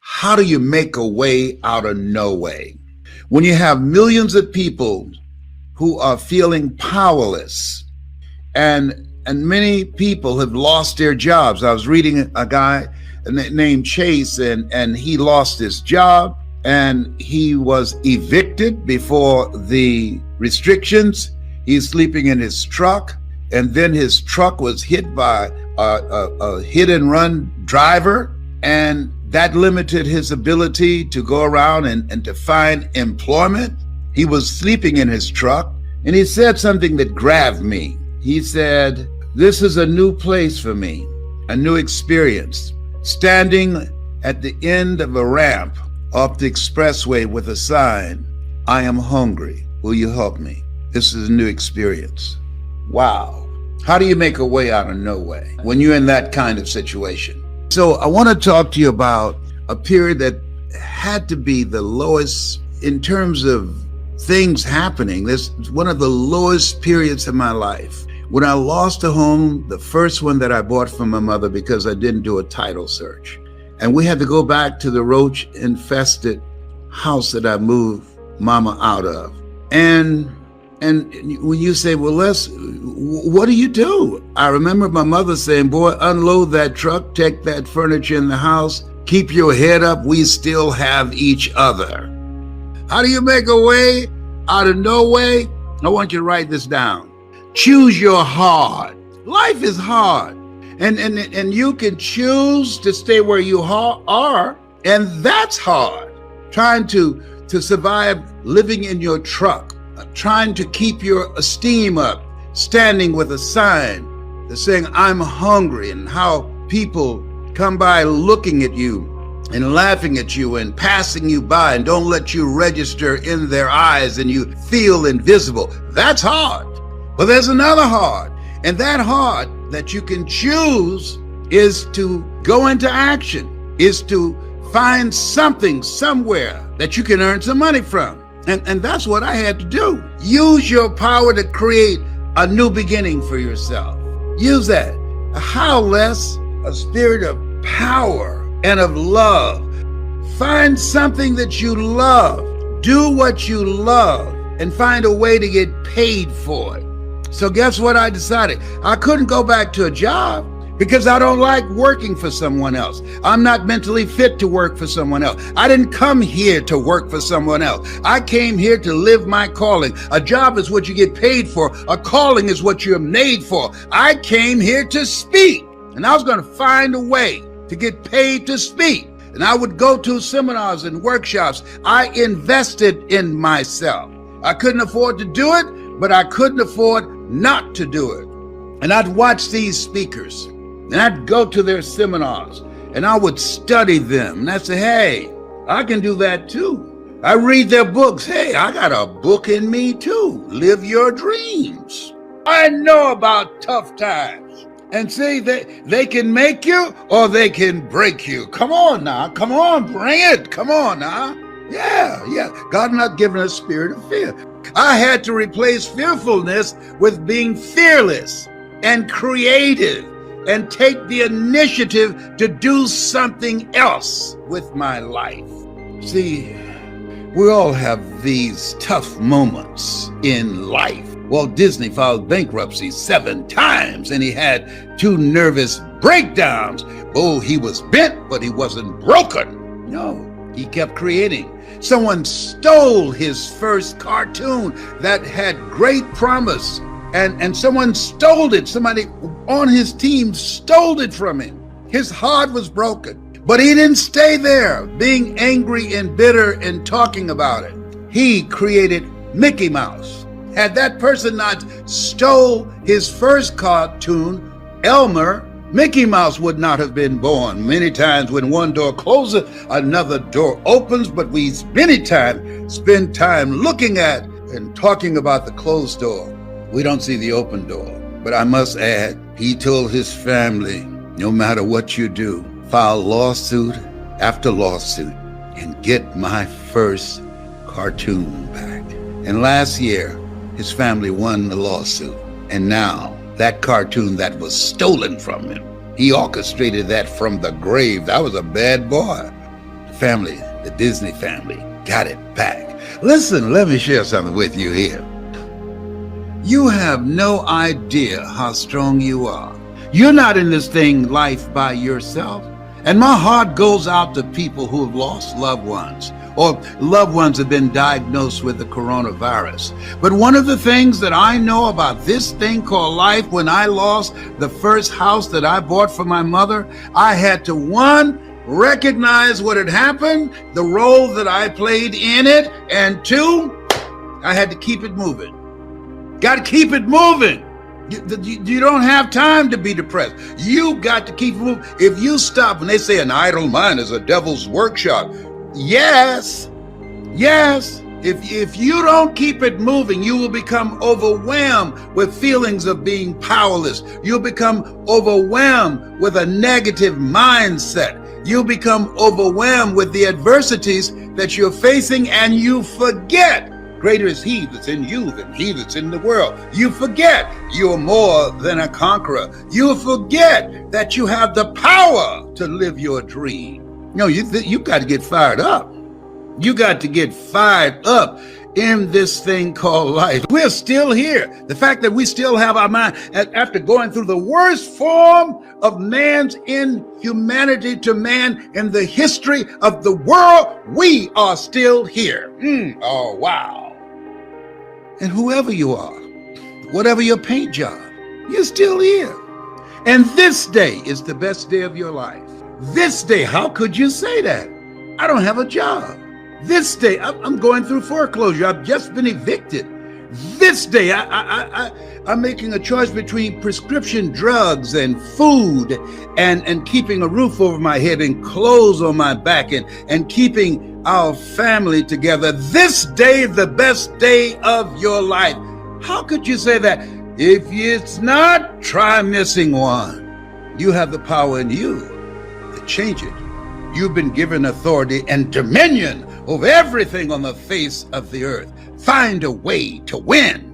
how do you make a way out of no way? When you have millions of people who are feeling powerless, and many people have lost their jobs. I was reading a guy named Chase, and he lost his job, and he was evicted before the restrictions. He's sleeping in his truck, and then his truck was hit by a hit and run driver, and that limited his ability to go around and to find employment. He was sleeping in his truck, and he said something that grabbed me. He said, "This is a new place for me, a new experience. Standing at the end of a ramp off the expressway with a sign, 'I am hungry. Will you help me?' This is a new experience." Wow. How do you make a way out of no way when you're in that kind of situation? So I want to talk to you about a period that had to be the lowest in terms of things happening. This is one of the lowest periods of my life. When I lost a home, the first one that I bought from my mother because I didn't do a title search. And we had to go back to the roach-infested house that I moved mama out of. And when you say, well, Les, what do you do? I remember my mother saying, boy, unload that truck, take that furniture in the house, keep your head up, we still have each other. How do you make a way out of no way? I want you to write this down. Choose your hard. Life is hard. And you can choose to stay where you are, and that's hard. Trying to survive living in your truck, trying to keep your esteem up, standing with a sign that's saying, I'm hungry, and how people come by looking at you and laughing at you and passing you by and don't let you register in their eyes and you feel invisible. That's hard. But there's another hard, and that hard that you can choose is to go into action, is to find something somewhere that you can earn some money from. And that's what I had to do. Use your power to create a new beginning for yourself. Use that. How, Les? A spirit of power and of love. Find something that you love. Do what you love and find a way to get paid for it. So guess what I decided? I couldn't go back to a job because I don't like working for someone else. I'm not mentally fit to work for someone else. I didn't come here to work for someone else. I came here to live my calling. A job is what you get paid for. A calling is what you're made for. I came here to speak, and I was going to find a way to get paid to speak. And I would go to seminars and workshops. I invested in myself. I couldn't afford to do it, but I couldn't afford not to do it. And I'd watch these speakers, and I'd go to their seminars, and I would study them. And I'd say, hey, I can do that too. I read their books. Hey, I got a book in me too. Live your dreams. I know about tough times. And see, they can make you or they can break you. Come on now. Come on, bring it. Come on now. Yeah. God not giving us a spirit of fear. I had to replace fearfulness with being fearless and creative and take the initiative to do something else with my life. See, we all have these tough moments in life. Walt Disney filed bankruptcy 7 times and he had 2 nervous breakdowns. Oh, he was bent, but he wasn't broken. No, he kept creating. Someone stole his first cartoon that had great promise, and someone stole it. Somebody on his team stole it from him. His heart was broken, but he didn't stay there being angry and bitter and talking about it. He created Mickey Mouse. Had that person not stole his first cartoon, Elmer, Mickey Mouse would not have been born. Many times when one door closes, another door opens, but we many times spend time looking at and talking about the closed door. We don't see the open door. But I must add, he told his family, no matter what you do, file lawsuit after lawsuit and get my first cartoon back. And last year, his family won the lawsuit. And now, that cartoon that was stolen from him, he orchestrated that from the grave. I was a bad boy. family, the Disney family, got it back. Listen, let me share something with you here. You have no idea how strong you are. You're not in this thing life by yourself. And my heart goes out to people who have lost loved ones, or loved ones have been diagnosed with the coronavirus. But one of the things that I know about this thing called life, when I lost the first house that I bought for my mother, I had to, one, recognize what had happened, the role that I played in it, and two, I had to keep it moving. Got to keep it moving. You don't have time to be depressed. You got to keep moving. If you stop, and they say an idle mind is a devil's workshop. Yes. If you don't keep it moving, you will become overwhelmed with feelings of being powerless. You'll become overwhelmed with a negative mindset. You'll become overwhelmed with the adversities that you're facing, and you forget greater is he that's in you than he that's in the world. You forget you're more than a conqueror. You forget that you have the power to live your dream. No, you got to get fired up. You got to get fired up in this thing called life. We're still here. The fact that we still have our mind, after going through the worst form of man's inhumanity to man in the history of the world, we are still here. Oh, wow. And whoever you are, whatever your paint job, you're still here. And this day is the best day of your life. This day, how could you say that? I don't have a job. This day, I'm going through foreclosure. I've just been evicted. This day, I'm making a choice between prescription drugs and food and keeping a roof over my head and clothes on my back and keeping our family together. This day, the best day of your life. How could you say that? If it's not, try missing one. You have the power in you to change it. You've been given authority and dominion over everything on the face of the earth. Find a way to win.